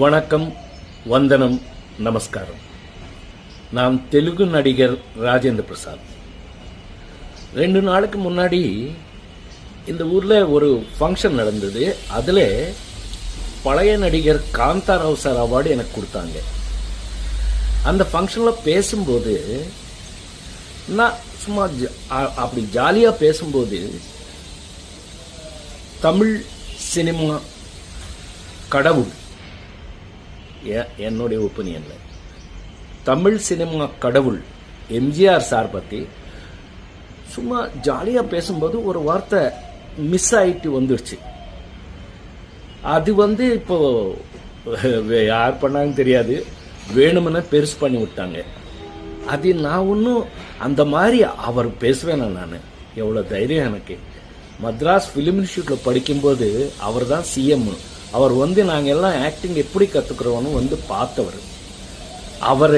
வணக்கம், வந்தனம், நமஸ்காரம். நான் தெலுங்கு நடிகர் ராஜேந்திர பிரசாத். 2 நாளுக்கு முன்னாடி இந்த ஊரில் ஒரு ஃபங்க்ஷன் நடந்தது. அதில் பழைய நடிகர் காந்தாராவ் சார் அவார்டு எனக்கு கொடுத்தாங்க. அந்த ஃபங்க்ஷனில் பேசும்போது நான் சும்மா அப்படி ஜாலியாக பேசும்போது தமிழ் சினிமா கடவுள், என்னுடைய ஒப்பீனியன்ல தமிழ் சினிமா கடவுள் எம்ஜிஆர் சார் பற்றி சும்மா ஜாலியாக பேசும்போது ஒரு வார்த்தை மிஸ் ஆகிட்டு வந்துடுச்சு. அது இப்போ யார் பண்ணாங்கன்னு தெரியாது, வேணுமென பெருசு பண்ணி விட்டாங்க. அது நான் ஒன்றும் அந்த மாதிரி அவர் பேசுவேன். நான் எவ்வளோ தைரியம் எனக்கு. மദ്രാஸ் ஃபிலிம் இன்ஸ்டியூட்டில் படிக்கும்போது அவர் தான் சிஎம். அவர் நாங்கள் எல்லாம் ஆக்டிங் எப்படி கற்றுக்குறோன்னு பார்த்தவர். அவர்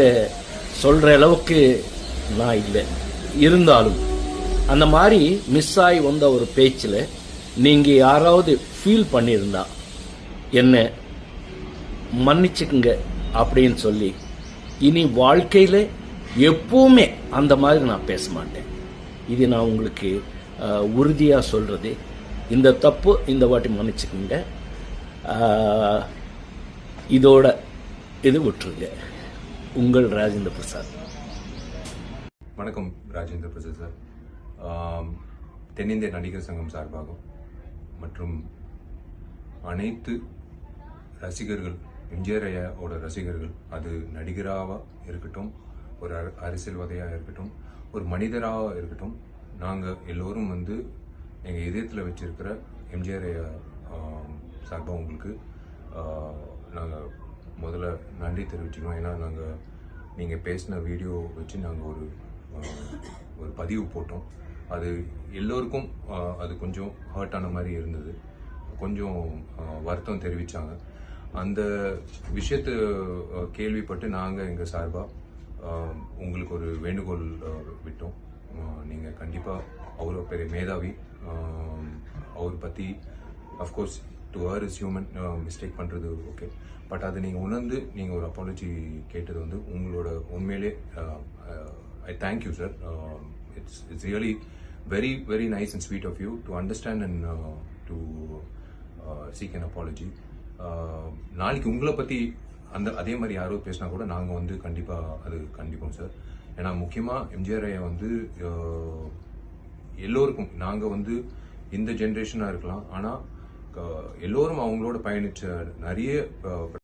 சொல்கிற அளவுக்கு நான் இல்லை. இருந்தாலும் அந்த மாதிரி மிஸ் ஆகி வந்த ஒரு பேச்சில் நீங்கள் யாராவது ஃபீல் பண்ணியிருந்தா என்ன மன்னிச்சுக்குங்க அப்படின்னு சொல்லி, இனி வாழ்க்கையில் எப்பவுமே அந்த மாதிரி நான் பேச மாட்டேன். இது நான் உங்களுக்கு உறுதியாக சொல்கிறது. இந்த தப்பு இந்த வாட்டி மன்னிச்சுக்குங்க. இதோட இது விட்டுருங்க. உங்கள் ராஜேந்திர பிரசாத். வணக்கம், ராஜேந்திர பிரசாத் சார். தென்னிந்திய நடிகர் சங்கம் சார்பாகும் மற்றும் அனைத்து ரசிகர்கள், எம்ஜிஆர் ஐயாவோட ரசிகர்கள், அது நடிகராக இருக்கட்டும், ஒரு அரசியல்வாதியாக இருக்கட்டும், ஒரு மனிதராக இருக்கட்டும், நாங்கள் எல்லோரும் எங்கள் இதயத்தில் வச்சிருக்கிற எம்ஜிஆர் ஐயா சார்பாக உங்களுக்கு நாங்கள் முதல்ல நன்றி தெரிவிச்சுக்கிறோம். ஏன்னா நீங்கள் பேசின வீடியோ வச்சு நாங்கள் ஒரு பதிவு போட்டோம். அது எல்லோருக்கும் அது கொஞ்சம் ஹர்ட் ஆன மாதிரி இருந்தது. கொஞ்சம் வருத்தம் தெரிவித்தாங்க. அந்த விஷயத்தை கேள்விப்பட்டு நாங்கள் எங்கள் சார்பாக உங்களுக்கு ஒரு வேண்டுகோள் விட்டோம். நீங்கள் கண்டிப்பாக அவ்வளோ பெரிய மேதாவி, அவர் பற்றி of course to err is human, mistake பண்ணுறது ஓகே. பட் அதை நீங்கள் உணர்ந்து நீங்கள் ஒரு அப்பாலஜி கேட்டது உங்களோட உண்மையிலே I thank you sir. It's really very very nice and sweet of you to understand and to seek an apology. நாளைக்கு உங்களை பற்றி அதே மாதிரி யாரோ பேசினா கூட நாங்கள் கண்டிப்பாக அது கண்டிப்போம் சார். ஏன்னா முக்கியமாக எம்ஜிஆர் ஐயா எல்லோருக்கும் நாங்கள் இந்த ஜென்ரேஷனாக இருக்கலாம், ஆனால் எல்லோரும் அவங்களோட பயணித்த நிறைய